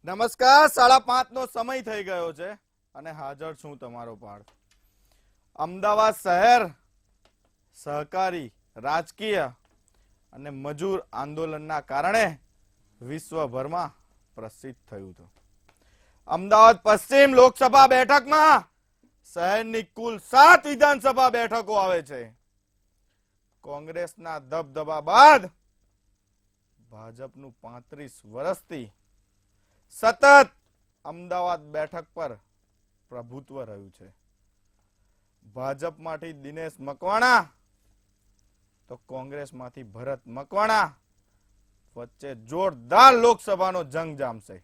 નમસ્કાર 5:30 નો સમય થઈ ગયો છે અને હાજર છું તમારો પાડ અમદાવાદ શહેર સહકારી રાજકીય અને મજૂર આંદોલનના કારણે વિશ્વભરમાં પ્રસિદ્ધ થયું હતું. અમદાવાદ પશ્ચિમ લોકસભા બેઠકમાં શહેરની કુલ 7 વિધાનસભા બેઠકો આવે છે. કોંગ્રેસના દબદબા બાદ ભાજપનું 35 વર્ષથી સતત અમદાવાદ બેઠક પર પ્રભુત્વ રહ્યું છે. ભાજપમાંથી દિનેશ મકવાણા તો કોંગ્રેસમાંથી ભરત મકવાણા વચ્ચે જોરદાર લોકસભાનો જંગ જામશે.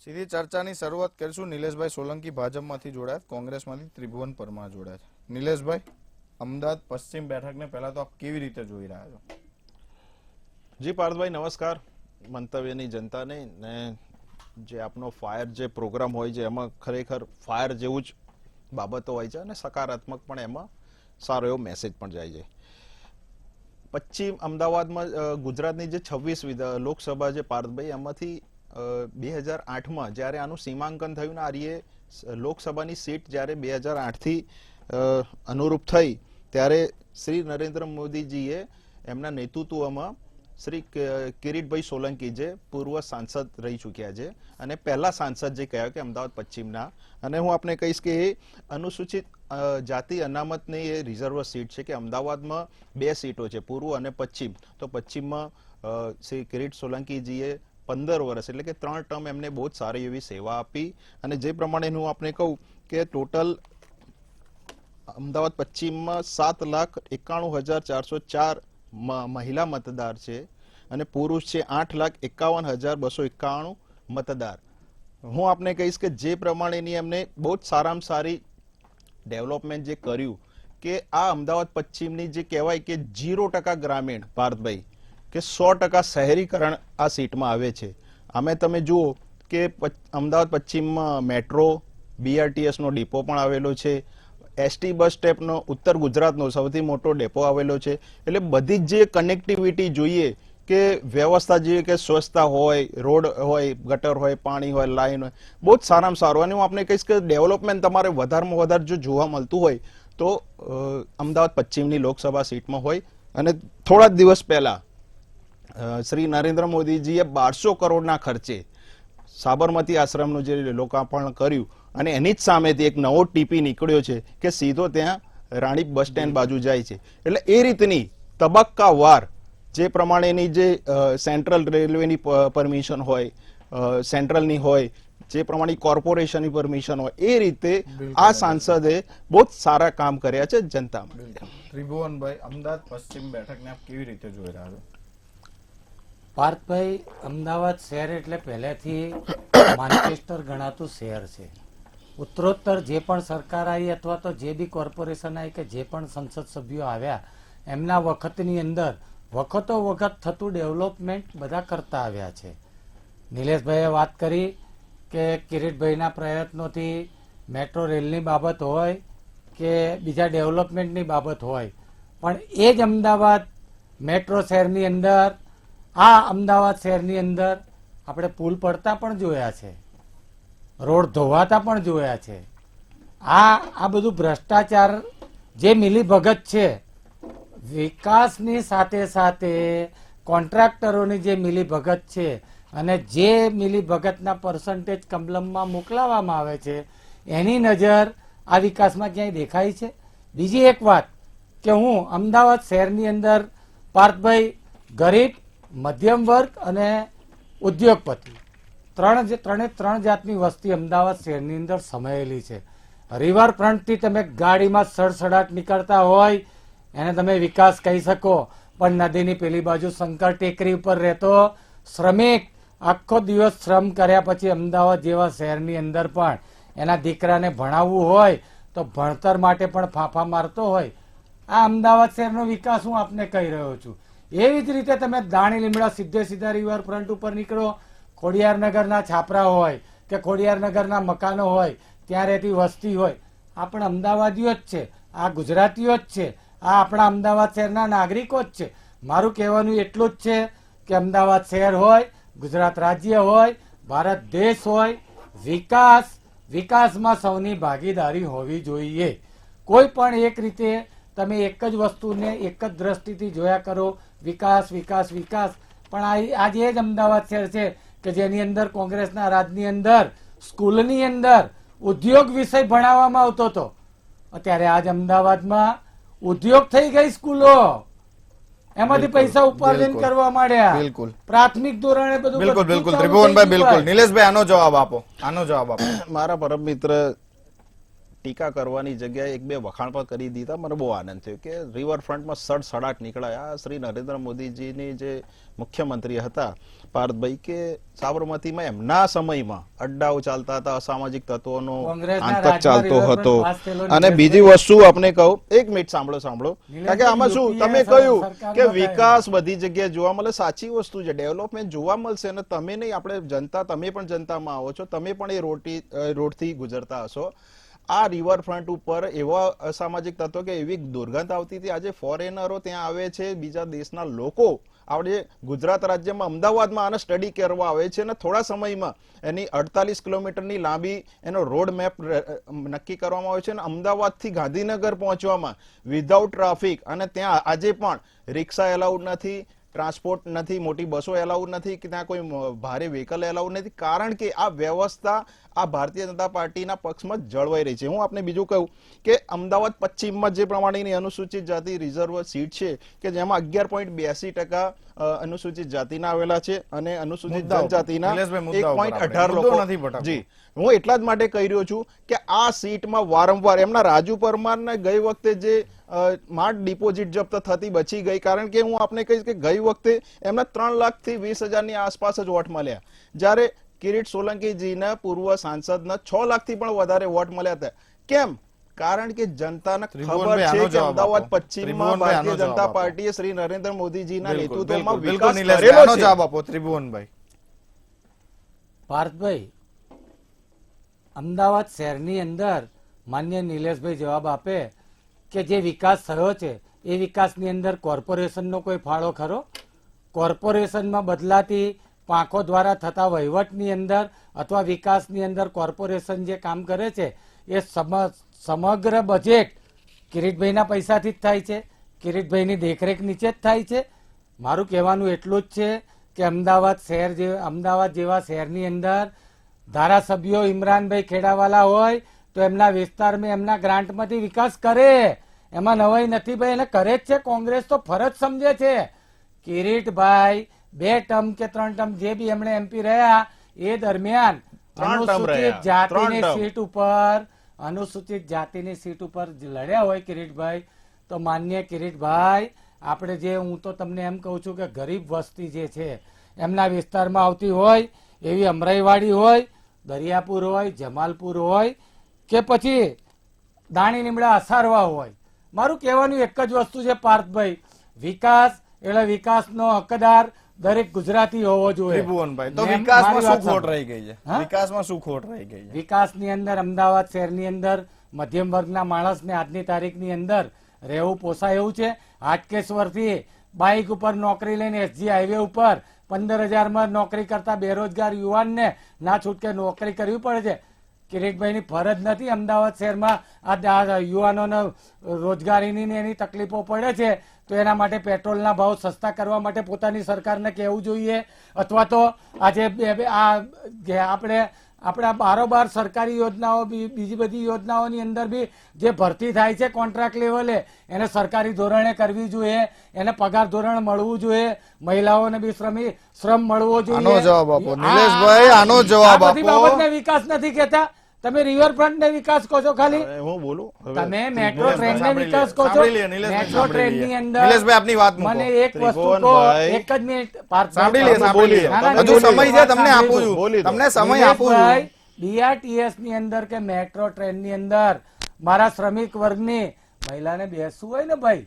સીધી ચર્ચાની શરૂઆત કરીશું. નિલેશભાઈ સોલંકી ભાજપમાંથી જોડાયા, કોંગ્રેસમાંથી ત્રિભુવન પરમાર જોડાયા છે. નિલેશભાઈ, અમદાવાદ પશ્ચિમ બેઠકને પહેલા તો આપ કેવી રીતે જોઈ રહ્યા છો? જી પાર્થભાઈ, નમસ્કાર મંતવ્યની જનતાને. ને જે આપનો ફાયર જે પ્રોગ્રામ હોય છે એમાં ખરેખર ફાયર જેવું જ બાબતો હોય છે અને સકારાત્મક પણ એમાં સારો એવો મેસેજ પણ જાય છે. પશ્ચિમ અમદાવાદમાં ગુજરાતની જે 26 લોકસભા છે પાર્થભાઈ, એમાંથી 2008માં જ્યારે આનું સીમાંકન થયું ને આરીએ લોકસભાની સીટ જ્યારે 2008થી અનુરૂપ થઈ ત્યારે શ્રી નરેન્દ્ર મોદીજીએ એમના નેતૃત્વમાં શ્રી કિરીટભાઈ સોલંકી જે પૂર્વ સાંસદ રહી ચૂક્યા છે અને પહેલા સાંસદ જે કહ્યા કે અમદાવાદ પશ્ચિમના, અને હું આપને કહીશ કે એ અનુસૂચિત જાતિ અનામતની એ રિઝર્વ સીટ છે કે અમદાવાદમાં 2 સીટો છે, પૂર્વ અને પશ્ચિમ. તો પશ્ચિમમાં શ્રી કિરીટ સોલંકીજીએ 15 વર્ષ એટલે કે 3 ટર્મ એમને બહુ જ સારી એવી સેવા આપી. અને જે પ્રમાણે હું આપને કહું કે ટોટલ અમદાવાદ પશ્ચિમમાં 7,91,404 મહિલા મતદાર છે અને પુરુષ છે 8,51,291 મતદાર. હું આપને કહીશ કે જે પ્રમાણેની એમને બહુ જ સારામાં સારી ડેવલપમેન્ટ જે કર્યું કે આ અમદાવાદ પશ્ચિમની જે કહેવાય કે 0% ગ્રામીણ ભારતભાઈ કે 100% શહેરીકરણ આ સીટમાં આવે છે. અમે તમે જુઓ કે અમદાવાદ પશ્ચિમમાં મેટ્રો, BRTS નો ડિપો પણ આવેલો છે, ST બસ સ્ટેપનો ઉત્તર ગુજરાતનો સૌથી મોટો ડેપો આવેલો છે. એટલે બધી જ જે કનેક્ટિવિટી જોઈએ કે વ્યવસ્થા જોઈએ કે સ્વચ્છતા હોય, રોડ હોય, ગટર હોય, પાણી હોય, લાઈન હોય, બહુ જ સારામાં સારું. અને હું આપને કહીશ કે ડેવલપમેન્ટ તમારે વધારેમાં વધારે જો જોવા મળતું હોય તો અમદાવાદ પશ્ચિમની લોકસભા સીટમાં હોય. અને થોડા જ દિવસ પહેલા શ્રી નરેન્દ્ર મોદીજીએ 1200 કરોડના ખર્ચે સાબરમતી આશ્રમનું જે લોકાર્પણ કર્યું અને એની જ સામેથી એક નવો ટીપી નીકળ્યો છે કે સીધો ત્યાં રાણી બસ સ્ટેન્ડ બાજુ જાય છે. એટલે એ રીતની તબક્કાવાર જે પ્રમાણેની જે સેન્ટ્રલ રેલવેની પરમિશન હોય, સેન્ટ્રલની હોય, જે પ્રમાણે કોર્પોરેશનની પરમિશન હોય, એ રીતે આ સાંસદે બહુ જ સારા કામ કર્યા છે જનતા માટે. ત્રિભુવનભાઈ, અમદાવાદ પશ્ચિમ બેઠકને આપ કેવી રીતે જોઈ રહ્યા છો? પાર્થભાઈ, અમદાવાદ શહેર એટલે પહેલેથી માન્ચેસ્ટર ગણાતું શહેર છે. ઉત્તરોત્તર જે પણ સરકાર આવી અથવા તો જે બી કોર્પોરેશન આવી કે જે પણ સંસદ સભ્યો આવ્યા એમના વખતની અંદર વખતો વખત થતું ડેવલપમેન્ટ બધા કરતા આવ્યા છે. નિલેશભાઈએ વાત કરી કે કિરીટભાઈના પ્રયત્નોથી મેટ્રો રેલની બાબત હોય કે બીજા ડેવલપમેન્ટની બાબત હોય, પણ એ જ અમદાવાદ મેટ્રો શહેરની અંદર, આ અમદાવાદ શહેરની અંદર આપણે પુલ પડતા પણ જોયા છે, રોડ ધોવાતા પણ જોયા છે. આ બધું ભ્રષ્ટાચાર જે મિલીભગત છે, વિકાસની સાથે સાથે કોન્ટ્રાક્ટરોની જે મિલીભગત છે અને જે મિલીભગતના પર્સન્ટેજ કમલમમાં મોકલાવવામાં આવે છે એની નજર આ વિકાસમાં ક્યાંય દેખાય છે? બીજી એક વાત કે હું અમદાવાદ શહેરની અંદર પાર્થભાઈ ગરીબ, મધ્યમ વર્ગ અને ઉદ્યોગપતિ ત્રણ જાતની વસ્તી અમદાવાદ શહેરની અંદર સમાયેલી છે. રિવરફ્રન્ટથી તમે ગાડીમાં સડસડાટ નીકળતા હોય એને તમે વિકાસ કહી શકો, પણ નદીની પેલી બાજુ શંકર ટેકરી ઉપર રહેતો શ્રમિક આખો દિવસ શ્રમ કર્યા પછી અમદાવાદ જેવા શહેરની અંદર પણ એના દીકરાને ભણાવવું હોય તો ભણતર માટે પણ ફાંફા મારતો હોય. આ અમદાવાદ શહેરનો વિકાસ હું આપને કહી રહ્યો છું. એવી જ રીતે તમે દાણી લીમડા સીધે સીધા રિવરફ્રન્ટ ઉપર નીકળો, ખોડિયારનગરના છાપરા હોય કે ખોડિયારનગરના મકાનો હોય ત્યાં રહેતી વસ્તી હોય, આ પણ અમદાવાદીઓ જ છે, આ ગુજરાતીઓ જ છે, આ આપણા અમદાવાદ શહેરના નાગરિકો જ છે. મારું કહેવાનું એટલું જ છે કે અમદાવાદ શહેર હોય, ગુજરાત રાજ્ય હોય, ભારત દેશ હોય, વિકાસમાં સૌની ભાગીદારી હોવી જોઈએ. કોઈ પણ એક રીતે તમે એક જ વસ્તુને એક જ દ્રષ્ટિથી જોયા કરો, વિકાસ વિકાસ વિકાસ, પણ આજે એ જ અમદાવાદ શહેર છે કે જેની અંદર કોંગ્રેસના રાજની અંદર સ્કૂલની અંદર ઉદ્યોગ વિષય ભણાવવામાં આવતો હતો. અત્યારે આજ અમદાવાદમાં ઉદ્યોગ થઈ ગઈ સ્કૂલો, એમાંથી પૈસા ઉપાર્જન કરવા માંડ્યા. બિલકુલ. પ્રાથમિક ધોરણે બધું બિલકુલ બધું બિલકુલ ચાલુ થઈ ત્રિભુવનભાઈ, ગયું બિલકુલ. હોય. નિલેશભાઈ આનો જવાબ આપો, આનો જવાબ આપો. મારા પરમ મિત્ર ટીકા કરવાની જગ્યાએ એક બે વખાણ પણ કરી દીધા. મને બહુ આનંદ થયો કે રિવરફ્રન્ટમાં સડસડાટ નીકળ્યા. શ્રી નરેન્દ્ર મોદીજીની જે મુખ્યમંત્રી હતા પાર્થભાઈ, કે સાબરમતીમાં એમના સમયમાં અડ્ડાઓ ચાલતા હતા, અસામાજિક તત્વોનો કોંગ્રેસના આતંક રાજમાં ચાલતો રિવરફ્રન્ટ હતો. પાસ થયેલો અને બીજી વસ્તુ આપણે કહું, એક મિનિટ સાંભળો, કારણ કે આમાં શું તમે કહ્યું કે વિકાસ બધી જગ્યાએ જોવા મળે, સાચી વસ્તુ છે, ડેવલપમેન્ટ જોવા મળશે. અને તમે નહીં, આપણે જનતા, તમે પણ જનતામાં આવો છો, તમે પણ એ રોડથી ગુજરતા હશો. આ રિવરફ્રન્ટ ઉપર એવા અસામાજિક તત્વો કે એવી દુર્ગંધ આવતી હતી. આજે ફોરેનરો ત્યાં આવે છે, બીજા દેશના લોકો આપણે ગુજરાત રાજ્યમાં અમદાવાદમાં આને સ્ટડી કરવા આવે છે, અને થોડા સમયમાં એની 48 કિલોમીટરની લાંબી એનો રોડ મેપ નક્કી કરવામાં આવે છે. અને અમદાવાદથી ગાંધીનગર પહોંચવામાં વિધાઉટ ટ્રાફિક, અને ત્યાં આજે પણ રિક્ષા એલાઉડ નથી, ટ્રાન્સપોર્ટ નથી, મોટી બસો એલાઉડ નથી, કે ત્યાં કોઈ ભારે વ્હીકલ એલાઉડ નથી, કારણ કે આ વ્યવસ્થા આ ભારતીય જનતા પાર્ટીના પક્ષમાં જળવાઈ રહી છે. હું આપને બીજું કહું કે અમદાવાદ પશ્ચિમમાં જે પ્રમાણેની અનુસૂચિત જાતિ રિઝર્વ સીટ છે કે જેમાં 11.82% અનુસૂચિત જાતિના આવેલા છે અને અનુસૂચિત જનજાતિના 1.18 લોકો. જી, હું એટલા જ માટે કહી રહ્યો છું કે આ સીટમાં વારંવાર એમના રાજુ પરમારને ગઈ વખતે જે માર્ટ ડિપોઝિટ જપ્ત થતી બચી ગઈ, કારણ કે હું આપને કહીશ કે ગઈ વખતે એમના 3 લાખથી 20,000ની આસપાસ જ વોટ મળ્યા, જ્યારે કિરીટ સોલંકીજીના પૂર્વ સાંસદના 6 લાખથી પણ વધારે વોટ મળ્યા હતા. કેમ? કારણ કે જનતાને ખબર છે કે અમદાવાદ પશ્ચિમમાં ભારતીય જનતા પાર્ટીએ શ્રી નરેન્દ્ર મોદીજીના નેતૃત્વમાં વિકાસ કરેલો છે. જવાબ આપો ત્રિભુવનભાઈ. પાર્થભાઈ, અમદાવાદ શહેરની અંદર માન્ય નિલેશભાઈ જવાબ આપે કે જે વિકાસ થયો છે એ વિકાસની અંદર કોર્પોરેશનનો કોઈ ફાળો ખરો? કોર્પોરેશનમાં બદલાતી પાંખો દ્વારા થતા વહીવટની અંદર અથવા વિકાસની અંદર કોર્પોરેશન જે કામ કરે છે એ સમગ્ર બજેટ કિરીટભાઈના પૈસાથી જ થાય છે, કિરીટભાઈની દેખરેખ નીચે જ થાય છે. મારું કહેવાનું એટલું જ છે કે અમદાવાદ જેવા શહેરની અંદર ધારાસભ્યો ઇમરાનભાઈ ખેડાવાલા હોય તો એમના વિસ્તારમાં એમના ગ્રાન્ટમાંથી વિકાસ કરે, એમાં નવાઈ નથી ભાઈ, એને કરે જ છે. કોંગ્રેસ તો ફરજ સમજે છે. કિરીટભાઈ 2 ટર્મ કે 3 ટર્મ જે બી એમણે એમપી રહ્યા એ દરમિયાન અનુસૂચિત જાતિની સીટ ઉપર લડ્યા હોય કિરીટભાઈ, તો માન્ય કિરીટભાઈ, આપણે જે, હું તો તમને એમ કહું છું કે ગરીબ વસ્તી જે છે એમના વિસ્તારમાં આવતી હોય એવી અમરાઈવાડી હોય, દરિયાપુર હોય, જમાલપુર હોય કે પછી દાણી લીમડા અસારવા હોય, મારું કહેવાનું એક જ વસ્તુ છે પાર્થભાઈ, વિકાસ એટલે વિકાસનો હકદાર દરેક ગુજરાતી હોવો જોઈએ. ત્રિભુવનભાઈ, તો વિકાસમાં શું ખોટ રહી ગઈ છે? વિકાસમાં શું ખોટ રહી ગઈ છે? વિકાસની અંદર અમદાવાદ શહેરની અંદર મધ્યમ વર્ગના માણસને આજની તારીખની અંદર રહેવું પોસાય એવું છે? હાટકેશ્વરથી બાઇક ઉપર નોકરી લઈને એસજી હાઈવે ઉપર 15,000માં નોકરી કરતા બેરોજગાર યુવાનને ના છૂટકે નોકરી કરવી પડે છે. કિરીટભાઈની ફરજ નથી અમદાવાદ શહેરમાં આ યુવાનોને રોજગારીની એની તકલીફો પડે છે, તો એના માટે પેટ્રોલના ભાવ સસ્તા કરવા માટે પોતાની સરકારને કહેવું જોઈએ, અથવા તો આજે આપણે બારોબાર સરકારી યોજનાઓ, બીજી બધી યોજનાઓની અંદર બી જે ભરતી થાય છે કોન્ટ્રાક્ટ લેવલે, એને સરકારી ધોરણે કરવી જોઈએ, એને પગાર ધોરણ મળવું જોઈએ, મહિલાઓને બી શ્રમ મળવો જોઈએ. આનો જવાબ આપો નિલેશભાઈ, આનો જવાબ આપો. બધી બાબતને વિકાસ નથી કહેતા તમે, રિવરફ્રન્ટ ને વિકાસ કહો છો ખાલી. હું બોલું, તમે મેટ્રો ટ્રેન ને વિકાસ કહો છો. મેટ્રો ટ્રેન ની અંદર નિલેશભાઈ આપની વાત મૂકો. મને એક વસ્તુ કહો, એક જ મિનિટ સાંભળી લે. હજુ સમય છે, તમને આપું છું, તમને સમય આપું છું. બીઆરટીએસ ની અંદર કે મેટ્રો ટ્રેન ની અંદર મારા શ્રમિક વર્ગની મહિલાને બેસવું હોય ને ભાઈ,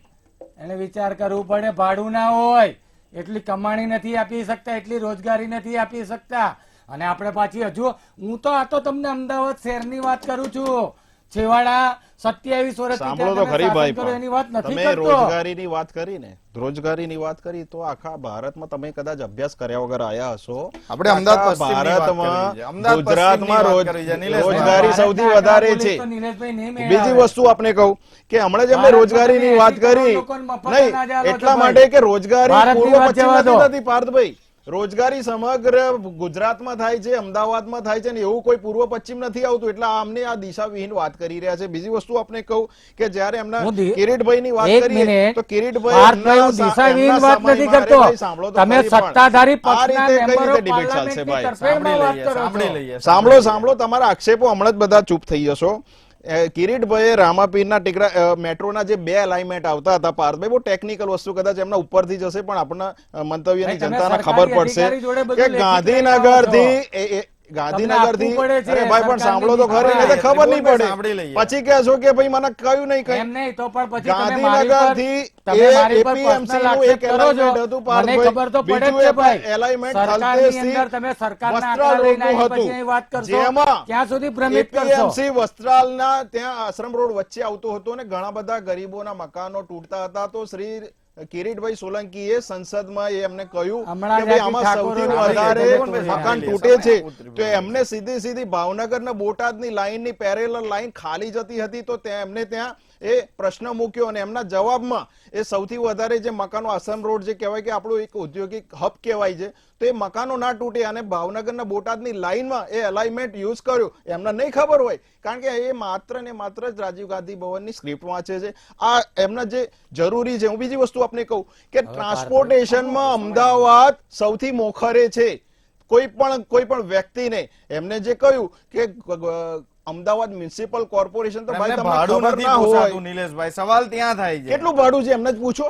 એને વિચાર કરવું પડે, ભાડું ના હોય, એટલી કમાણી નથી આપી શકતા, એટલી રોજગારી નથી આપી શકતા. અને આપણે પાછી હજુ હું તો આ તો તમને અમદાવાદ શહેરની વાત કરું છું. છેવાડા 27 વર્ષથી સાંભળો તો ત્યાં તમે ખરી ભાઈ, શાસન કર્યું એની વાત પણ નથી તમે કરતો. રોજગારીની વાત કરી ને, રોજગારીની વાત કરી તો આખા ભારતમાં તમે કદાચ અભ્યાસ કર્યા વગર આયા હશો. આપણે અમદાવાદ આખા પશ્ચિમની વાત ભારતમાં, કરવી છે. અમદાવાદ ગુજરાતમાં પશ્ચિમની વાત કરવી છે, નિલેશભાઈ. રોજગારી સૌથી ભારતના વધારે આંકડા છે. બોલીશ તો નિલેશભાઈ નહીં મેળ બીજી આવે. વસ્તુ આપણે કહું કે હમણાં જ અમે ભારતમાં રોજગારીની તમે વાત 80 કરોડ કરી લોકોને મફત નહીં, અનાજ આલો છો એટલા ભાઈ. માટે કે રોજગારી ભારતની પૂર્વ વાત પશ્ચિમ જવા દો. નથી થતી પાર્થભાઈ. રોજગારી સમગ્ર ગુજરાતમાં થાય છે, અમદાવાદમાં થાય છે, ને એવું કોઈ પૂર્વ પશ્ચિમ નથી આવતું. એટલે અમને આ દિશાવિહીન વાત કરી રહ્યા છે. બીજી વસ્તુ આપણે કહું કે જ્યારે એમના હું દી- કિરીટભાઈની વાત એક કરીએ મિનિટ. તો કિરીટભાઈ પાર્થભાઈ, હું એમના દિશાવિહીન એમના વાત નથી સમયમાં- કરતો. અરે ભાઈ, સાંભળો તો તમે ખરી પણ. સત્તાધારી આ પક્ષના રીતે કઈ મેમ્બરો રીતે ડિબેટ ચાલશે પાર્લામેન્ટની ભાઈ? તરફેણમાં વાત સાંભળી લઈએ, કરો છો. સાંભળી લઈએ. સાંભળો તમારા આક્ષેપો હમણાં જ બધા ચૂપ થઈ જશો. કિરીટભાઈ રામાપીરના ટીકરા મેટ્રોના જે 2 અલાઇનમેન્ટ આવતા હતા પાર્થભાઈ, બહુ ટેકનિકલ વસ્તુ કદાચ એમના ઉપરથી જશે પણ આપણા મંતવ્યની ભાઈ, તમે જનતાને સરકારી ખબર પડશે અધિકારી જોડે બધું કે લેખિત લઈને આવો ગાંધીનગરથી ગાંધીનગરથી આપવું પડે છે, અરે ભાઈ પણ સાંભળો તો ખરી, સરકારની નહીં તો ખબર નહીં સાંભળી પડે. લઈએ. પછી કહેશો કે ભાઈ મને કયું નહીં કઈ. એમ નહીં તો પણ પછી તમે મારી પર- ગાંધીનગરથી તમે મારી પર APMC personal નું આક્ષેપ એક કરો છો. alignment હતું મને પાર્થભાઈ. ખબર તો પડે જ બીજું છે એક ભાઈ. alignment સરકારની થલતેજથી અંદર તમે સરકારના વસ્ત્રાલ આંકડા લઈને રોડનું આવી પછી હતું. અહીં વાત કરશો. જેમાં ક્યાં સુધી ભ્રમિત કરશો? APMC વસ્ત્રાલના ત્યાં આશ્રમ રોડ વચ્ચે આવતો હતો ને ઘણા બધા ગરીબોના મકાનો તૂટતા હતા. તો શ્રી કિરીટભાઈ સોલંકીએ સંસદમાં એમને કહ્યું હમણાં કે ભાઈ જ્યાંથી આમાં ઠાકોર સૌથી આવે છે, વધારે તમે મકાન સમય તૂટે છે. ઉતરી તો એમને સીધી ભાવનગરના બોટાદની લાઈનની પેરેલલ લાઈન ખાલી જતી હતી. તો એમને ત્યાં એ પ્રશ્ન મૂક્યો અને એમના જવાબમાં એ સૌથી વધારે જે મકાનો આસામ રોડ જે કહેવાય કે આપણું એક ઔદ્યોગિક હબ કહેવાય છે, તો એ મકાનો ના તૂટે અને ભાવનગરના બોટાદની લાઈનમાં એ અલાઇનમેન્ટ યુઝ કર્યો. એમને નહીં ખબર હોય કારણ કે એ માત્ર ને માત્ર જ રાજીવ ગાંધી ભવનની સ્ક્રિપ્ટ વાંચે છે. આ એમના જે જરૂરી છે. હું બીજી વસ્તુ આપને કહું કે ટ્રાન્સપોર્ટેશનમાં અમદાવાદ સૌથી મોખરે છે. કોઈ પણ વ્યક્તિને એમને જે કહ્યું કે અમદાવાદ મ્યુનિસિપલ કોર્પોરેશન તો ભાઈ એમને તમને ભાડું ખબર નથી ના પોસાતું, હોય નિલેશભાઈ. સવાલ ત્યાં થાય છે. કેટલું ભાડું છે એમને જ પૂછો.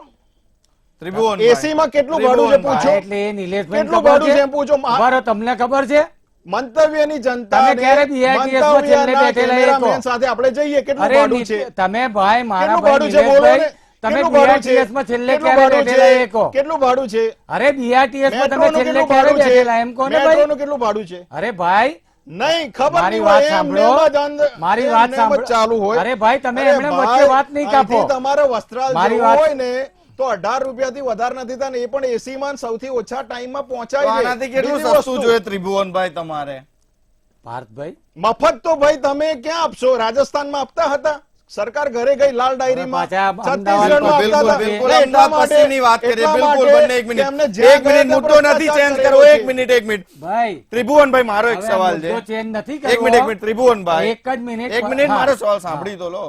ત્રિભુવનભાઈ. એસી માં કેટલું ભાડું છે પૂછો. હા, એટલે એ નિલેશભાઈને કેટલું ખબર ભાડું છે? છે એમ પૂછો. ઉભા રહો, તમને ખબર છે? મંતવ્યની જનતા તમે ક્યારે BITS માં છેલ્લે બેઠેલા એક હો? સાથે આપણે જઈએ કેટલું અરે ભાડું છે તમે ભાઈ મારા કેટલું ભાઈ ભાડું છે બોલો ને. નિલેશભાઈ, તમે કેટલું ભાડું છે? BITS માં છેલ્લે કેટલું ક્યારે ભાડું બેઠેલા છે? એ કહો. કેટલું ભાડું છે? અરે BITS માં તમે મેટ્રોનું છેલ્લે કેટલું ક્યારે ભાડું છે? બેઠેલા એમ કહો ને ભાઈ. મેટ્રોનું કેટલું ભાડું છે? અરે ભાઈ નહીં ખબર મારી નહીં વાત હોય એમ સાંભળો. નેમ જ અંદર- મારી એમ વાત નેમ જ સાંભળો. ચાલુ હોય. અરે ભાઈ, તમે અરે એમને ભાઈ, વચ્ચે વાત નહીં કાપો. અહીંથી તમારે વસ્ત્રાલ મારી જવું વાત- હોય ને તો 18 રૂપિયાથી વધારે નથી થતા ને એ પણ એસી માં સૌથી ઓછા ટાઈમમાં તો પહોંચાય છે. આનાથી કેટલું બીજી સસ્તું વસ્તુ, જોઈએ ત્રિભુવનભાઈ તમારે? પાર્થભાઈ મફત તો ભાઈ તમે ક્યાં આપશો? રાજસ્થાનમાં આપતા હતા. સરકાર ઘરે ગઈ લાલ ડાયરીમાં. પાછા અમદાવાદ છત્તીસગઢમાં બિલકુલ, આપતા હતા. બિલકુલ. એટલે એટલા અમદાવાદ માટે- પશ્ચિમની વાત કરીએ. એટલા બિલકુલ, માટે બંને એક કે એમને મિનિટ. જ્યાં એક મિનિટ, ગયા મુદ્દો ત્યાં નથી ચેન્જ ભ્રષ્ટાચાર કરવો. કર્યો એક છે. મિનિટ, એક મિનિટ. ભાઈ ત્રિભુવનભાઈ, મારો એક હવે આ સવાલ મુદ્દો છે. ચેન્જ નથી એક કરવો. મિનિટ, ત્રિભુવનભાઈ. એક જ મિનિટ. એક મિનિટ, હા. મારો સવાલ સાંભળી તો લો.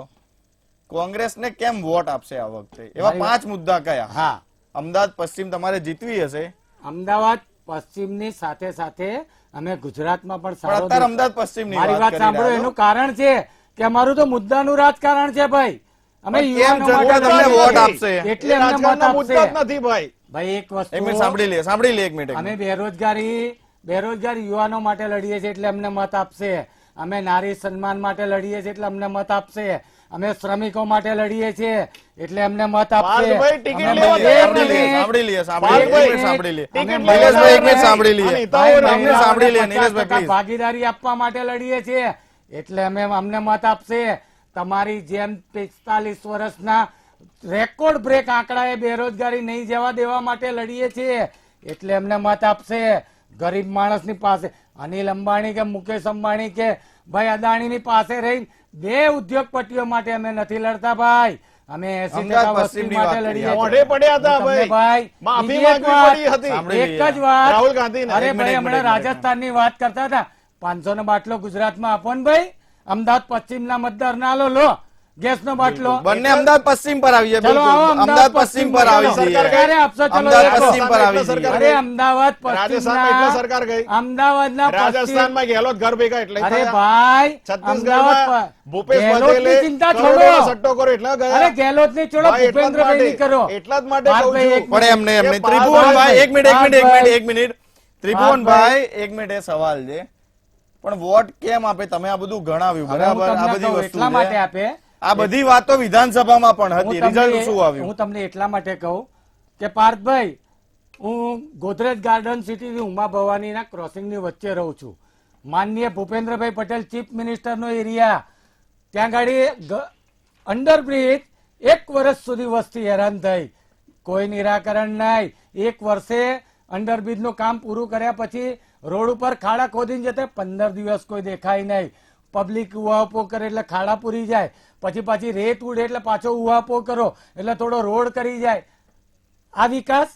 કોંગ્રેસને કેમ વોટ આપશે આ વખતે? એવા મારી 5 મુદ્દા કયા? હા, અમદાવાદ પશ્ચિમ તમારે જીતવી હશે, અમદાવાદ પશ્ચિમની સાથે સાથે અમે ગુજરાતમાં પણ પણ સારો અત્યારે અમદાવાદ પશ્ચિમની મારી વાત કરી સાંભળો. રહ્યા છો. એનું કારણ છે કે અમારું તો મુદ્દાનું રાજકારણ છે ભાઈ. અમે પણ કેમ યુવાનો જનતા માટે તમને લડીએ વોટ છીએ. આપશે? એટલે એ અમને મત રાજકારણના મુદ્દા જ આપશે. નથી ભાઈ. ભાઈ એક એક મિનિટ વસ્તુ, સાંભળી લે એક મિનિટ. અમે બેરોજગાર યુવાનો માટે લડીએ છીએ એટલે અમને મત આપશે. અમે નારી સન્માન માટે લડીએ છીએ એટલે અમને મત આપશે. અમે શ્રમિકો માટે લડીએ છીએ એટલે અમને મત આપશે. પાર્થભાઈ, ટિકિટ અમે લેવા એક તૈયાર મિનિટ. નથી. સાંભળી લે, પાર્થભાઈ, સાંભળી લે. અમે નિલેશભાઈ, એક મિનિટ સાંભળી અને લે. હિતાવો ભાઈ, અમને સાંભળી લે, 50% નિલેશભાઈ, please. ભાગીદારી આપવા માટે લડીએ છીએ એટલે અમને મત આપશે. તમારી જેમ 45 વર્ષના રેકોર્ડ બ્રેક આંકડાએ બેરોજગારી નહીં જવા દેવા માટે લડીએ છીએ એટલે અમને મત આપશે. ગરીબ માણસની પાસે અનિલ અંબાણી કે મુકેશ અંબાણી કે ભાઈ અદાણીની પાસે રહી 2 ઉદ્યોગપતિઓ માટે અમે નથી લડતા ભાઈ. અમે 80% અમદાવાદ વસ્તી પશ્ચિમની માટે વાત લડીએ કરીએ. મોઢે પડ્યા હતા હું તમને ભાઈ. માફી બીજી એક માંગવી વાત, પડી હતી. સાંભળી એક લઈએ. જ વાત. રાહુલ ગાંધીને. અરે એક મિનિટ, ભાઈ, એક હમણાં મિનિટ. રાજસ્થાનની વાત કરતા હતા. 500 નો બાટલો ગુજરાતમાં આપો ને ભાઈ. અમદાવાદ પશ્ચિમના મતદાર ના લો ગેસનો બાટલો. બંને અમદાવાદ પશ્ચિમ પર આવી જાય. ચલો, બિલકુલ. આવો અમદાવાદ પશ્ચિમ પર આવી ચલો. જઈએ. ક્યારે આપશો? ચલો, અમદાવાદ એક પશ્ચિમ પર આવી સરકાર જઈએ. અરે અમદાવાદ રાજસ્થાનમાં એટલે સરકાર ગઈ. અમદાવાદના પશ્ચિમ રાજસ્થાનમાં ગેહલોત ઘર ભેગા એટલે અરે થયા. ભાઈ, છત્તીસગઢમાં અમદાવાદ ભૂપેશ ગેહલોતની પટેલે ચિંતા કરોડોનો છોડો. સટ્ટો કર્યો એટલા ગયા. અરે ગેહલોતની છોડો, ભાઈ, એટલા જ ભૂપેન્દ્રભાઈની માટે- કરો. એટલા જ માટે કહું ભાઈ, છું. એક પણ એમને એમને કે ત્રિભુવનભાઈ, એક મિનિટ, પાર્થભાઈ. એક મિનિટ. ત્રિભુવનભાઈ, એક મિનિટ, એ સવાલ છે. પણ વોટ કેમ આપે? તમે આ બધું ગણાવ્યું, હવે હું બરાબર? આ તમને બધી કહું, વસ્તુ એટલા માટે છે. આપે. આ બધી વાતો વિધાનસભામાં પણ હું હતી. તમને- રિઝલ્ટ શું આવ્યું? હું તમને એટલા માટે કહું કે પાર્થભાઈ, હું ગોદરેજ ગાર્ડન સિટીની ઉમા ભવાનીના ક્રોસિંગની વચ્ચે રહું છું. માનનીય ભૂપેન્દ્રભાઈ પટેલ ચીફ મિનિસ્ટરનો એરિયા, ત્યાં ગાડી અંડરબ્રિજ 1 વર્ષ સુધી વસ્તી હેરાન થઈ, કોઈ નિરાકરણ નહીં. 1 વર્ષે અંડરબ્રિજનું કામ પૂરું કર્યા પછી રોડ ઉપર ખાડા ખોદીને જતા 15 દિવસ કોઈ દેખાય નહીં. પબ્લિક ઉહાપો કરે એટલે ખાડા પૂરી જાય, પછી રેત ઉડે એટલે પાછો ઉહાપો કરો એટલે થોડો રોડ કરી જાય. આ વિકાસ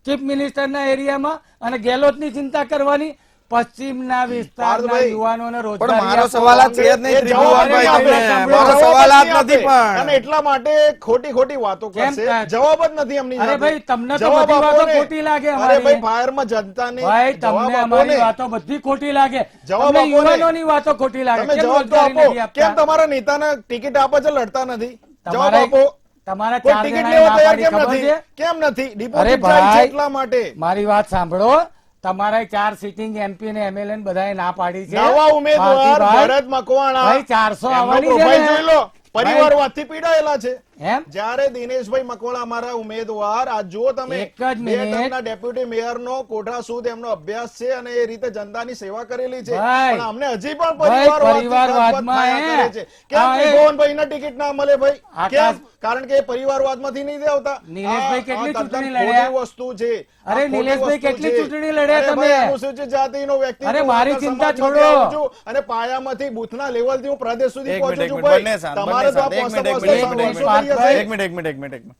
ચીફ મિનિસ્ટરના એરિયામાં અને ગેહલોતની ચિંતા કરવાની. પશ્ચિમના વિસ્તારના યુવાનોને પણ રોજગારી મારો સવાલ આ છે જ નહીં ત્રિભુવનભાઈ, તમને મારો સવાલ આ જ નથી. પણ અને એટલા માટે ખોટી ખોટી વાતો કેમ કરશે, થાય? જવાબ જ નથી એમની અરે સાથે. ભાઈ, તમને તો જવાબ બધી વાતો આપો ને. ખોટી લાગે અરે અમારી. ભાઈ, ફાયરમાં જનતાને ભાઈ, જવાબ તમને આપો અમારી ને. વાતો બધી ખોટી લાગે, જવાબ તમને આપો ને. યુવાનોની વાતો ખોટી લાગે. તમે કેમ જવાબ તો રોજગારી આપો. નથી આપતા? કેમ તમારા નેતાને ટિકિટ આપે છે, લડતા નથી? જવાબ તમારે- આપો. તમારા કોઈ 4 ટિકિટ જણાએ લેવા ના તૈયાર પાડી, કેમ ખબર નથી? છે? કેમ નથી? અરે ડિપોઝિટ જાય છે ભાઈ, એટલા માટે. મારી વાત સાંભળો. તમારા 4 સિટિંગ એમપી ને એમએલએ બધાએ ના પાડી છે. નવા ઉમેદવાર ભારતીભાઈ, ભરત મકવાણા, ભાઈ 400 એમનો આવવાની છે પ્રોફાઇલ ને? જોઈ લો. પરિવારવાદથી પીડાયેલા છે. એમ જ્યારે દિનેશભાઈ મકવાણા અમારા ઉમેદવાર, આ જો તમે એક જ મિનિટ. 2 ટર્મના ડેપ્યુટી મેયરનો કોઠા સુધી એમનો અભ્યાસ છે અને એ રીતે જનતાની સેવા કરેલી છે. ભાઈ, પણ અમને હજી પણ ભાઈ, પરિવારવાદથી પરિવારવાદમાં ખતબત થયા કરે છે. કેમ હા, એ- ત્રિભુવનભાઈને ટિકિટ ના મળે ભાઈ? આકાશ- કેમ? કારણ કે એ પરિવારવાદમાંથી નહીં આવતા. નિલેશભાઈ આ કેટલી તદ્દન ચૂંટણી ખોટી લડ્યા? વસ્તુ છે. આ અરે ખોટી નિલેશભાઈ વસ્તુ કેટલી છે. ચૂંટણી લડ્યા અરે તમે? ભાઈ, અનુસૂચિત જાતિનો વ્યક્તિ અરે છું, મારી આગળ ચિંતા સમાજમાંથી છોડો. આવું છું અને પાયામાંથી બૂથના લેવલથી હું પ્રદેશ સુધી એક પહોંચું મિનિટ, છું એક મિનિટ, ભાઈ. બંને શાંત, તમારે તો આ બંને શાંત. પોસ્ટ એક પોસ્ટ મિનિટ, એક પાંચસો મિનિટ, થઈ જશે. એક મિનિટ, એક મિનિટ, એક મિનિટ, એક મિનિટ.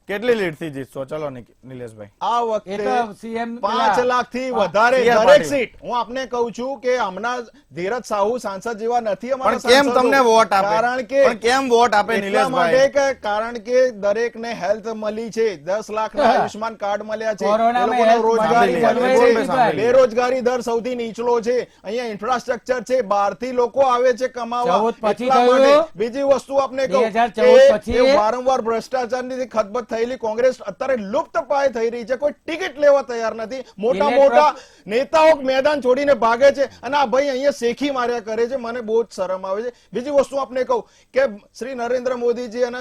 કેટલી લીડ થી જીતશો? ચલો નિલેશભાઈ. આ એ તો વખતે CM 5 લાખથી વધારે CR દરેક પાટીલ. સીટ. હું આપને કહું છું કે હમણાં ધીરજ સાહુ સાંસદ જેવા નથી અમારા પણ કેમ સાંસદો. તમને વોટ આપે? કારણ કે પણ કેમ વોટ આપે એટલા માટે નિલેશભાઈ? કે કારણ કે દરેકને હેલ્થ મળી છે, 10 લાખના આયુષ્માન કાર્ડ મળ્યા છે, કોરોનામાં એ લોકોને health રોજગારી સાંભળી મળે લે, છે, સાંભળી લે. બેરોજગારી દર સૌથી નીચલો છે, અહીંયા ઇન્ફ્રાસ્ટ્રક્ચર છે, બહારથી લોકો આવે છે કમાવા. 14 પછી એટલા થયું. માટે બીજી વસ્તુ આપને કહું 2014 કે પછી. એ વારંવાર ભ્રષ્ટાચારની ખતબત થયેલી કોંગ્રેસ અત્યારે લુપ્ત પાય થઈ રહી છે. કોઈ ટિકિટ લેવા તૈયાર નથી. મોટા મોટા નેતાઓ મેદાન છોડીને ભાગે છે અને આ ભાઈ અહીંયા શેખી માર્યા કરે છે. મને બહુ જ શરમ આવે છે. બીજી વસ્તુ આપને કહું કે શ્રી નરેન્દ્ર મોદીજી અને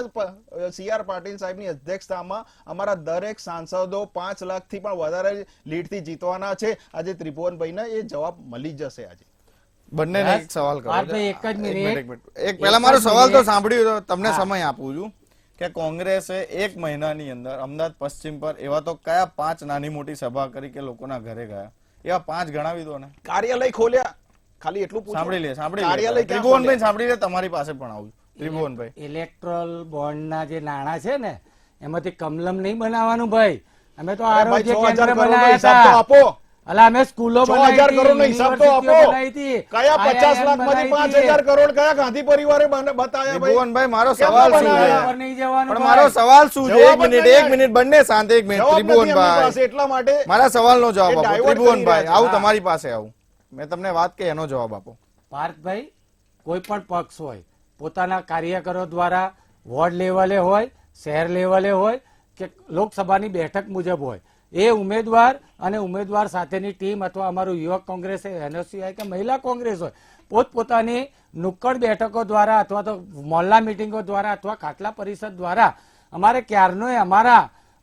CR પાટીલ સાહેબની અધ્યક્ષતામાં અમારા દરેક સાંસદો 5 લાખથી પણ વધારે લીડથી જીતવાના છે. આજે ત્રિભુવનભાઈને એ જવાબ મળી જશે. આજે બંનેને એક સવાલ કરો. પાર્થભાઈ, એક જ એક મિનિટ. મિનિટ, એક મિનિટ. એક પહેલા મારો સવાલ તો સાંભળ્યું, તો તમને સમય આપું છું કે કોંગ્રેસે 1 મહિનાની અંદર અમદાવાદ પશ્ચિમ પર એવા તો કયા 5 નાની મોટી સભા કરી કે લોકોના ઘરે ગયા? એવા 5 ગણાવી દો ને. કાર્યાલય ખોલ્યા, ખાલી એટલું પૂછો. સાંભળી લે, સાંભળી લે. કાર્યાલય ક્યાં ત્રિભુવનભાઈ સાંભળી લે, તમારી પાસે પણ આવું. ત્રિભુવનભાઈ, ઇલેક્ટ્રોલ બોન્ડના જે નાણાં છે ને, એમાંથી કમલમ નહીં બનાવવાનું ભાઈ. અમે તો અરે ભાઈ, આરોગ્ય 6,000 કેન્દ્ર કરોડનો બનાવ્યા હિસાબ તો હતા. આપો. અલા, અમે સ્કૂલો 6,000 બનાવી કરોડનો હતી, હિસાબ તો આપો. યુનિવર્સિટીઓ બનાવી હતી, કયા 50 IIM લાખમાંથી બનાવી હતી. 5,000 કરોડ કયા ગાંધી પરિવારે બતાયા ભાઈ? ત્રિભુવનભાઈ, મારો કેમ સવાલ શું બનાવ્યા? છે? ઉપર નહીં જવાનું પણ ભાઈ. મારો સવાલ શું છે? જવાબ એક જ મિનિટ, નહીં. એક મિનિટ, બંને શાંત. એક મિનિટ, જવાબ નથી એમની ત્રિભુવનભાઈ, પાસે, એટલા માટે મારા સવાલનો જવાબ એ આપો. divert કરી ત્રિભુવનભાઈ, રહ્યા છે. આવું હા. તમારી પાસે આવું. મેં તમને વાત કહી, એનો જવાબ આપો. પાર્થભાઈ, કોઈ પણ પક્ષ હોય, પોતાના કાર્યકરો દ્વારા વોર્ડ લેવલે હોય, શહેર લેવલે હોય કે લોકસભાની બેઠક મુજબ હોય, એ ઉમેદવાર અને ઉમેદવાર સાથેની ટીમ અથવા અમારું યુવક કોંગ્રેસ NSC હોય કે મહિલા કોંગ્રેસ હોય, પોતપોતાની નુક્કડ બેઠકો દ્વારા અથવા તો મોહલ્લા મિટિંગો દ્વારા અથવા ખાટલા પરિષદ દ્વારા અમારે ક્યારનોય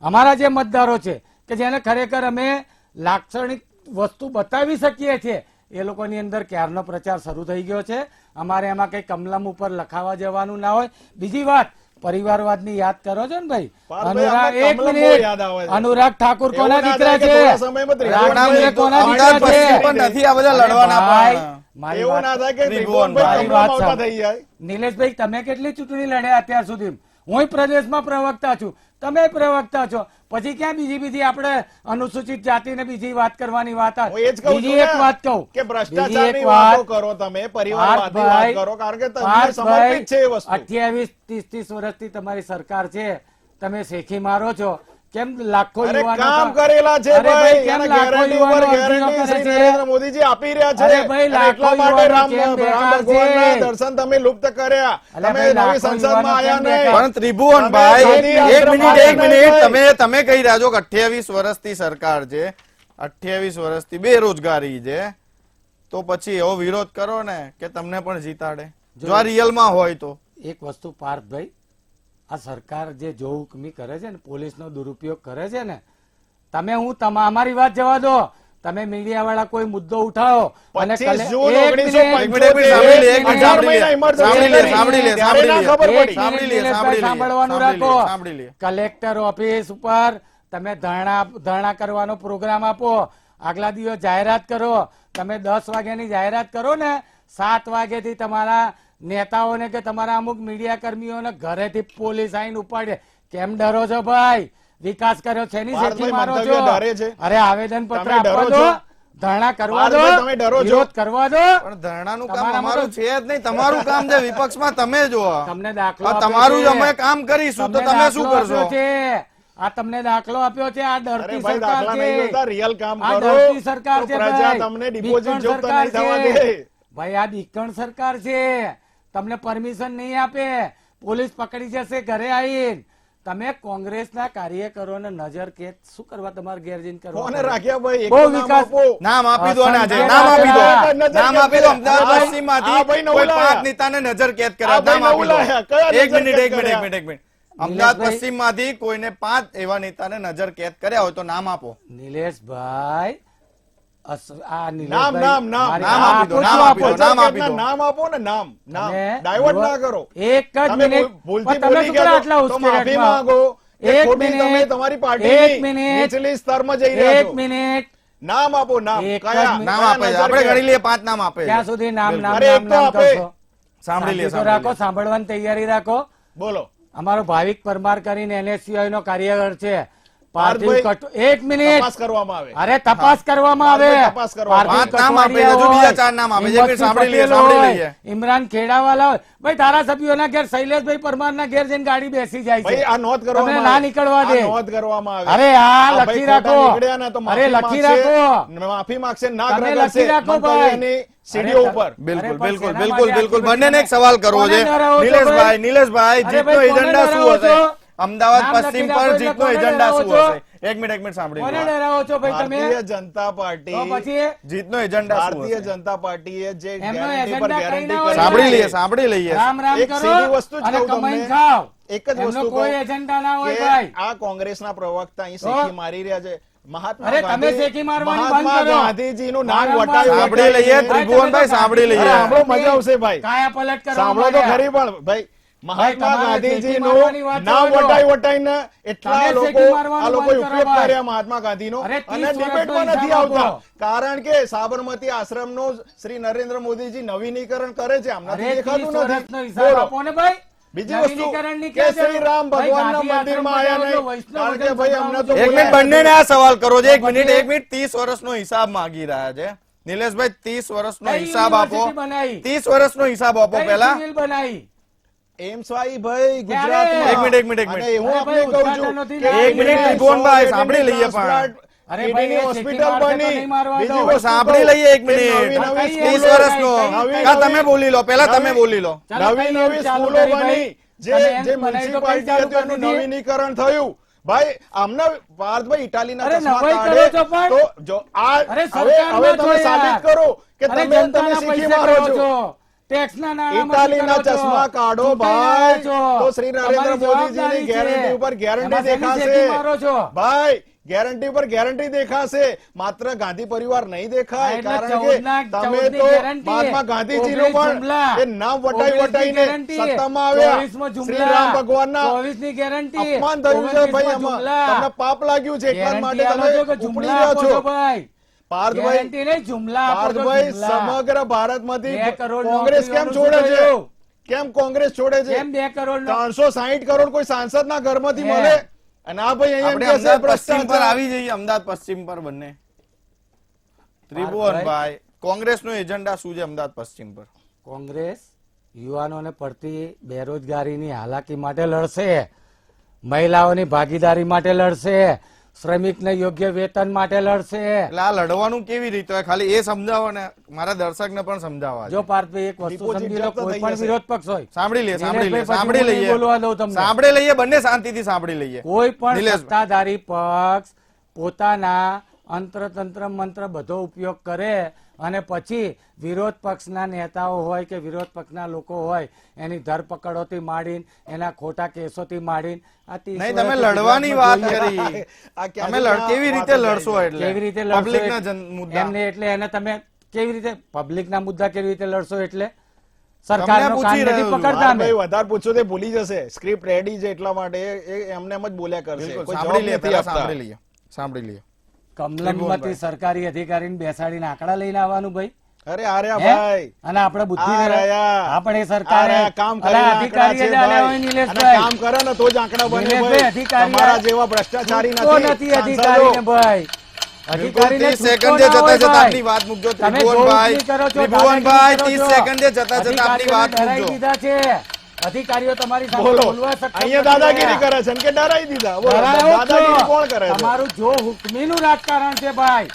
અમારા જે મતદારો છે કે જેને ખરેખર અમે લાક્ષણિક વસ્તુ બતાવી શકીએ છીએ, એ લોકોની અંદર ક્યારનો પ્રચાર શરૂ થઈ ગયો છે. અમારે એમાં કઈ કમલમ ઉપર લખાવા જવાનું ના હોય. બીજી વાત, પરિવારવાદની યાદ કરો છો ને ભાઈ? પાર્થભાઈ, અનુરાગ, અમને એક કમલમ બહુ મિનિટ. યાદ આવે છે. અનુરાગ ઠાકુર એવું કોના ના દીકરા થાય કે છે? થોડા સમયમાં ત્રિભુવનભાઈ રામદેવ કોના અમદાવાદ દીકરા પશ્ચિમ છે? પણ નથી આ બધા અરે લડવાના ભાઈ, પણ. મારી એવું વાત ના થાય કે ત્રિભુવનભાઈ, ત્રિભુવનભાઈ વાત કમલમ આવતા સાંભળો. થઈ જાય. નિલેશભાઈ, તમે કેટલી ચૂંટણી લડ્યા અત્યાર સુધી? હું પ્રદેશમાં પ્રવક્તા છું, તમે પ્રવક્તા છો, પછી ક્યાં બીજી આપણે અનુસૂચિત જાતિને બીજી વાત કરવાની વાત આવે? હું એ જ કહું બીજી છું એક ને વાત કહું, કે બીજી ભ્રષ્ટાચારની એક વાતો વાત. કરો તમે, પરિવારવાદી વાત કરો, કારણ કે તમને સમર્પિત છે એ વસ્તુ. 28-30 વર્ષથી તમારી સરકાર છે, તમે શેખી મારો છો. કેમ લાખો અરે યુવાનો કામ તો- કરેલા છે અરે ભાઈ, કેમ અને લાખો ગેરંટી યુવાનો ઉપર અરજીઓ ગેરંટી કરે શ્રી છે? નરેન્દ્ર મોદીજી આપી રહ્યા છે. અરે ભાઈ, અને લાખો એટલા માટે યુવાનો રામ કેમ બેકાર ભગવાનના છે? દર્શન તમે લુપ્ત કર્યા. અરે તમે ભાઈ, નવી લાખો સંસદમાં યુવાનો આયા કેમ નહીં. બેકાર? પણ ત્રિભુવનભાઈ, તમે એક ગાંધી મિનિટ, એક આશ્રમ મિનિટ. ભાઈ. તમે કહી રહ્યા છો કે 28 વર્ષથી સરકાર છે, 28 વર્ષથી બેરોજગારી છે, તો પછી એવો વિરોધ કરો ને કે તમને પણ જીતાડે, જો આ રિયલમાં હોય તો. એક વસ્તુ પાર્થભાઈ, આ સરકાર જે જો હુકમી કરે છે ને, પોલીસનો દુરુપયોગ કરે છે ને, તમે અમારી વાત જવા દો. તમે મીડિયા વાળા કોઈ મુદ્દો ઉઠાવો અને 25 જૂન એક મિનિટ, 1975 એક મિનિટ, સાંભળી લે. સાંભળવાનું રાખો. સાંભળી લે. કલેક્ટર ઓફિસ ઉપર તમે ધરણા કરવાનો પ્રોગ્રામ આપો. આગલા દિવસ જાહેરાત કરો. તમે 10 વાગ્યાની જાહેરાત કરો ને, 7 વાગ્યાથી તમારા નેતાઓને કે તમારા અમુક મીડિયા કર્મીઓને ઘરેથી પોલીસ આવીને ઉપાડે. કેમ ડરો છો ભાઈ? વિકાસ કર્યો છે ની શેઠી મારો છો? મંતવ્ય ડરે છે. અરે આવેદન પત્ર તમે ડરો આપવા દો, છો? ધરણા કરવા દો, પાર્થભાઈ, તમે ડરો છો? વિરોધ કરવા દો. પણ ધરણાનું કામ તમારામાં અમારું તો- છે જ નહીં, તમારું કામ છે વિપક્ષમાં. તમે જો તમને દાખલો આ આપ્યો તમારું જ છે. અમે કામ કરીશું તો તમને તમે શું દાખલો કરશો? આપ્યો છે. આ તમને દાખલો આપ્યો છે. આ અરે ડરતી ભાઈ, સરકાર દાખલા નહીં છે. જોતા, રિયલ કામ આ કરો ડરતી સરકાર તો છે પ્રજા ભાઈ. તમને ડિપોઝિટ બીકણ જોતા સરકાર નહીં થવા છે. દે. ભાઈ આ બીકણ સરકાર છે. તમને પરમિશન નહીં આપે. પોલીસ પકડી જશે ઘરે આવીને. તમે કોંગ્રેસના કાર્યકરોને નજર કેદ શું કરવા તમારે ઘેર જઈને કરવા? કોને રાખ્યા ભાઈ? એક બહુ તો નામ વિકાસ- આપો. નામ આપી દો ને આજે, સંજય નામ આપી દો. રાઠોડ. નામ આપી દો. અમદાવાદ આ પશ્ચિમમાંથી આ ભાઈ નવું કોઈ લાયા. 5 નેતાને નજર કેદ આ કર્યા. ભાઈ નામ આપી નવું દો. લાયા. કયા એક નજર મિનિટ, કેદ એક મિનિટ, એક કર્યા? મિનિટ, એક મિનિટ. અમદાવાદ નિલેશભાઈ- પશ્ચિમમાંથી કોઈને 5 એવા નેતાને નજર કેદ કર્યા હોય તો નામ આપો. નિલેશભાઈ આ નામ નિલેશભાઈ, નામ નામ મારી- નામ આ આપી દો, આપો નામ છો, આપી દો, આપો. નામ આપી દો. નામ આપો ને, નામ નામ તમે ડાયવર્ટ ના કરો. એક જ તમે મિનિટ. ભૂલથી પણ તમે બોલી શું ગયા કરો આટલા તો માફી ઉશ્કેરટમાં? માંગો. એ એક ખોટી મિનિટ, તમે તમારી એક પાર્ટીની મિનિટ, નીચલી સ્તરમાં જઈ રહ્યા એક છો. મિનિટ. નામ આપો, નામ એક જ કયા મિનિટ. નામ કયા આપે છે. નજર આપણે કેદ? ગણી લઈએ 5 નામ આપે છે. ત્યાં સુધી નામ નામ અરે, નામ એક તો નામ આપે. કરશો. સાંભળી લે, શાંતિ તો સાંભળી રાખો, લે. સાંભળવાની તૈયારી રાખો. બોલો. અમારો ભાવિક પરમાર કરીને NSCI નો કાર્યકર છે. પાર્થિવ પાર્થભાઈ, કટ- એક મિનિટ. તપાસ કરવામાં આવે. અરે તપાસ કરવામાં આવે. પાર્થભાઈ, તપાસ કરવામાં પાર્થિવ આવે. 5 નામ આપે છે, કટવાડિયા હજુ બીજા હોય, 4 નામ આપે છે. એક મિનિટ હિંમતસિંહ સાંભળી લઈએ, પટેલ સાંભળી હોય, લઈએ. ઇમરાન ખેડાવાલા હોય. ભાઈ ધારાસભ્યોના ઘેર શૈલેષભાઈ પરમારના ઘેર જઈને ગાડી બેસી જાય ભાઈ છે. આ નોંધ કરવામાં તમને આવે. ના નીકળવા દે. આ નોંધ કરવામાં આવે. અરે આ આ ભાઈ લખી ખોટા રાખો. નીકળ્યા ને તો અરે માફી લખી માંગશે, રાખો. માફી માંગશે, ના તમે કરશે લખી રાખો ભાઈ. મંતવ્યની સીડીઓ અરે ઉપર. બિલકુલ, અરે પણ બિલકુલ, શેના બિલકુલ, માટે બિલકુલ. આટલી બંનેને એક બધી- સવાલ કરવો કોને છે. ડરાવો છો નિલેશભાઈ, ભાઈ? નિલેશભાઈ, અરે જીતનો ભાઈ, કોને એજન્ડા શું ડરાવો હશે? છો? અમદાવાદ નામ પશ્ચિમ લખી પર રાખો જીતનો એટલે એજન્ડા કોને શું ડરાવો હશે? એક મિનિટ સાંભળી કોને લો. ડરાવો છો ભાઈ તમે? ભારતીય જનતા પાર્ટી તો પછી જીતનો એજન્ડા શું ભારતીય હશે? જનતા પાર્ટીએ જે એમનો ગેરંટી પર એજન્ડા ગેરંટી કઈ ના હોય. સાંભળી કરી લઈએ, છે. સાંભળી લઈએ. રામ રામ એક કરો સીધી વસ્તુ જ અને કહું કમાઈને તમને. ખાઓ. એક જ એમનો વસ્તુ કોઈ કહું એજન્ડા ના હોય કે ભાઈ. આ કોંગ્રેસના પ્રવક્તા અહીં તો? શેખી મારી રહ્યા છે. મહાત્મા અરે તમે ગાંધી- શેખી મારવાની બંધ મહાત્મા કરો. ગાંધીજીનું નામ વારંવાર વટાવી સાંભળી લઈએ, વટાવીને- ત્રિભુવનભાઈ, સાંભળી લઈએ. અરે, સાંભળો, મજા આવશે ભાઈ. કાયા પલટ કરવા સાંભળો તો માંડ્યા. ખરી પણ ભાઈ મહાત્મા તમારે ગાંધીજીનું શેકી મારવાની વાત નામ જવા દો. વટાઈ વટાઈને એટલા તમે લોકો શેકી મારવાનું આ લોકો બંધ કરો ઉપયોગ ભાઈ. કર્યા મહાત્મા ગાંધીનો અરે, 30 અને ડિબેટમાં વર્ષનો નથી હિસાબ આવતા આપો. કારણ કે સાબરમતી આશ્રમનું શ્રી નરેન્દ્ર મોદીજી નવીનીકરણ કરે છે આમ નથી અરે 30 દેખાતું વર્ષનો નથી. હિસાબ બોલો. આપો ને ભાઈ. બીજી વસ્તુ નવીનીકરણની કે ક્યાં શ્રી જરૂર? રામ ભાઈ, ભગવાનના ગાંધી મંદિરમાં આશ્રમ આયા બનાવો નહીં તો કારણ કે ભાઈ અમને તો એક મિનિટ, બોલાયા બંનેને આ સવાલ કરવો છે. એક તો મિનિટ, પછી- એક મિનિટ. 30 વર્ષનો હિસાબ માંગી રહ્યા છે. નિલેશભાઈ, 30 વર્ષનો કઈ હિસાબ આપો. યુનિવર્સિટી બનાવી? 30 વર્ષનો હિસાબ આપો કઈ પહેલા. સિવિલ બનાવી? એમ્સવાઈ ભાઈ ક્યારે? ગુજરાતમાં એક મિનિટ, એક મિનિટ, એક મિનિટ. અને હું અરે આપને ભાઈ, કહું ઉદ્ઘાટન છું નથી કે લાવી. એક મિનિટ, ત્રિભુવનભાઈ, સાંભળી લઈએ પણ. અરે ભાઈ, કિડની એ હોસ્પિટલ શેકી મારશે તો બની નહીં મારવા દો. બીજી વસ્તુ સાંભળી કહું લઈએ એક કે મિનિટ. નવી નવી કઈ 30 સ્કૂલો, વર્ષનો. નવી કા નવી- તમે બોલી લો, પહેલા તમે નવી- બોલી લો. ચાલો, નવી કઈ નવી ચાલુ સ્કૂલો કરી ભાઈ. બની જે તમે એમ જે બનાવી તો કઈ મ્યુનિસિપાલિટી ચાલુ હતી એનું કરી દીધી? નવીનીકરણ થયું ભાઈ આમને પાર્થભાઈ ઇટાલીના અરે, ચશ્મા નવાઈ કાઢે કરો છો પણ. તો જો આ અરે, હવે સરકારમાં તમે છો સાબિત યાર. કરો કે અરે, તમે જનતાના શીખી પૈસે મારો કરો છો ટેક્સના નાણાંમાંથી ઇટાલીના કરો છો. ચશ્મા કાઢો ચૂંટાઈ ભાઈ રહ્યા છો. તો શ્રી નરેન્દ્ર તમારી મોદીજીની જવાબદારી ગેરંટી છે. ઉપર ગેરંટી એમાં શેની શેકી મારો છો? દેખાશે ભાઈ ગેરંટી પર ગેરંટી દેખાશે માત્ર ગાંધી પરિવાર નહીં દેખાય એટલે કારણ કે 14 તમે ની તો ગેરંટી. મહાત્મા ગાંધીજીનું 19 પણ જુમલા. એ નામ વટાઈ 19 ની વટાઈને ગેરંટી. સત્તામાં આવ્યા 24 માં શ્રી જુમલા. રામ ભગવાનના 24 ની ગેરંટી. અપમાન થયું છે 29 ભાઈ માં આમાં જુમલા. તમને પાપ લાગ્યું છે એટલા માટે ગેરંટી આલો છો કે તમે ઉપડી જુમલા રહ્યા આપો છો છો ભાઈ? પાર્થભાઈ ગેરંટી નહીં, જુમલા આપો છો, પાર્થભાઈ જુમલા. સમગ્ર ભારતમાંથી 2 કરોડ કોંગ્રેસ કેમ નોકરીઓનું છોડે શું છે થયું? કેમ કોંગ્રેસ છોડે છે કેમ 2 કરોડ નો? 360 કરોડ કોઈ સાંસદના ઘરમાંથી હે. મળે અને આ ભાઈ અહીંયા એમ આપણે કહે છે અમદાવાદ પશ્ચિમ પર ભ્રષ્ટાચાર. આવી જઈએ. અમદાવાદ પશ્ચિમ પર બંને. ત્રિભુવનભાઈ, કોંગ્રેસનો એજન્ડા શું છે અમદાવાદ પશ્ચિમ પર? કોંગ્રેસ યુવાનોને પડતી બેરોજગારીની હાલાકી માટે લડશે, મહિલાઓની ભાગીદારી માટે લડશે, શ્રમિકને યોગ્ય વેતન માટે લડશે. એટલે આ લડવાનું કેવી રીતે હોય? ખાલી એ સમજાવો ને, મારા દર્શકને પણ સમજાવવા છે. જો પાર્થભાઈ એક વસ્તુ ડિપોઝિટ સમજી લો, જપ્ત કોઈ થઈ પણ જશે. વિરોધ પક્ષ હોય, સાંભળી લઈએ, સાંભળી લઈએ, નિલેશભાઈ, સાંભળી પછી હું નહીં બોલવા દઉં લઈએ, તમને. સાંભળી લઈએ, બંને શાંતિથી સાંભળી લઈએ. કોઈ પણ નિલેશભાઈ. સત્તાધારી પક્ષ પોતાના અંતરતંત્ર મંત્ર બધો ઉપયોગ કરે અને પછી વિરોધ પક્ષના નેતાઓ હોય કે વિરોધ પક્ષના લોકો હોય એની ધરપકડોથી માંડીને એના ખોટા કેસોથી માંડીને આ 30 નહીં, તમે વર્ષથી લડવાની વાત ગુજરાતમાં જોઈએ. કરી. આ તમે ક્યાંથી કેવી આ રીતે વાતો લડશો? જાય? એટલે કેવી રીતે લડશો પબ્લિકના એટલે- મુદ્દા એમને એટલે એને તમે કેવી રીતે પબ્લિકના મુદ્દા કેવી રીતે લડશો? એટલે તમને સરકારનો પૂછી કાન નથી રહ્યો છું. પકડતા અમે. ભાઈ વધારે પૂછો તે ભૂલી જશે. સ્ક્રિપ્ટ રેડી છે એટલા માટે એ એમને એમ જ બોલ્યા કરશે. બિલકુલ, કોઈ સાંભળી જવાબ લઈએ, નથી પહેલા આપતા. સાંભળી લઈએ. કમલમમાંથી સરકારી અધિકારીને બેસાડીને આંકડા લઈને આવવાનું ભાઈ. અરે આર્યા હે? ભાઈ અને આપણે બુદ્ધિ આ રહ્યા. આપણે સરકારે આ કામ અલા, કરીને અધિકારીએ આંકડા છે જ આલ્યા હોય ભાઈ. અને નિલેશભાઈ. કામ કરે ને તો જ આંકડા બને નિલેશભાઈ, ભાઈ. અધિકારી તમારા આ- જેવા ભ્રષ્ટાચારી છૂટકો નથી નથી અધિકારીને સાંસદો. ભાઈ. બિલકુલ, અધિકારીને 30 છૂટકો સેકન્ડે ના જતા હોય જતા ભાઈ. આપની વાત મૂકજો. તમે ત્રિભુવનભાઈ, જોઉં કરો છો, ત્રિભુવનભાઈ, દાદાગીરી 30 કરો છો. સેકન્ડે જતા જતા આપની વાત અધિકારીઓને ડરાઈ મૂકજો. દીધા છે. અધિકારીઓ તમારી સાથે બોલો બોલવા સક્ષમ અહીંયા નથી દાદાગીરી રહ્યા. કરે છે ને કે ડરાઈ દીધા બોલો ડરાયો જ દાદાગીરી છો. કોણ કરે છે? તમારું જો હુકમીનું રાજકારણ છે ભાઈ.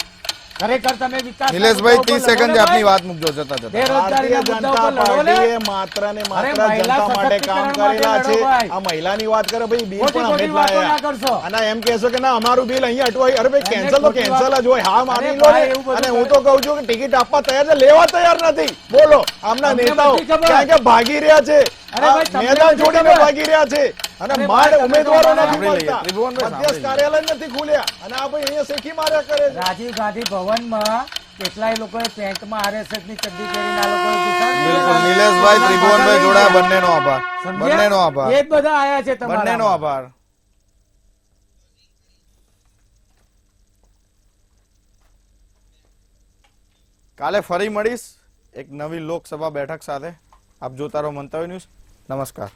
ખરેખર તમે વિકાસ નિલેશભાઈ, 30 સેકન્ડે આપની વાત મૂકજો જતા જતા. બેરોજગારીના ભારતીય મુદ્દા જનતા ઉપર લડો ને. પાર્ટીએ માત્ર ને અરે, માત્ર મહિલા જનતા માટે કામ સશક્તિકરણ કરેલા માટે છે. લડો ભાઈ. આ મહિલાની વાત કરે ભાઈ બિલ ખોટી પણ અમે જ ખોટી વાતો ના લાયા. કરશો. અને એમ કહેશો કે ના અમારું બિલ અહીંયા અટવાય. અરે ભાઈ એમને કેન્સલ તો ખોટી કેન્સલ વાત- જ હોય. હા માની અરે લો ભાઈ, ને. એવું બધું અને હું કરે. તો કહું છું કે ટિકિટ આપવા તૈયાર છે, લેવા તૈયાર નથી. બોલો આમના અમને નેતાઓ બધી ખબર. કારણ કે ભાગી રહ્યા છે. અરે આ ભાઈ, તમને મેદાન બધી છોડીને ખબર. ભાગી રહ્યા છે. અને અરે માંડ ભાઈ, તમે ઉમેદવારો તો નથી સાંભળી લઈએ. મળતા. ત્રિભુવનભાઈ, મધ્યસ્થ સાંભળી કાર્યાલય નથી ખુલ્યા અને આ ભાઈ અહીંયા શેખી માર્યા કરે છે. રાજીવ ગાંધી ભવનમાં કેટલાય લોકોએ પેન્ટમાં આરએસએસ ની ચડ્ડી પહેરીને આ લોકોએ બિલકુલ, નિલેશભાઈ, ત્રિભુવનભાઈ જોડાયા, બંનેનો આભાર. સમજ્યા? બંનેનો આભાર. એ જ બધા આયા છે તમારા. બંનેનો આભાર. કાલે ફરી મળીશ એક નવી લોકસભા બેઠક સાથે. આપ જોતા રહો મંતવ્ય ન્યૂઝ. નમસ્કાર.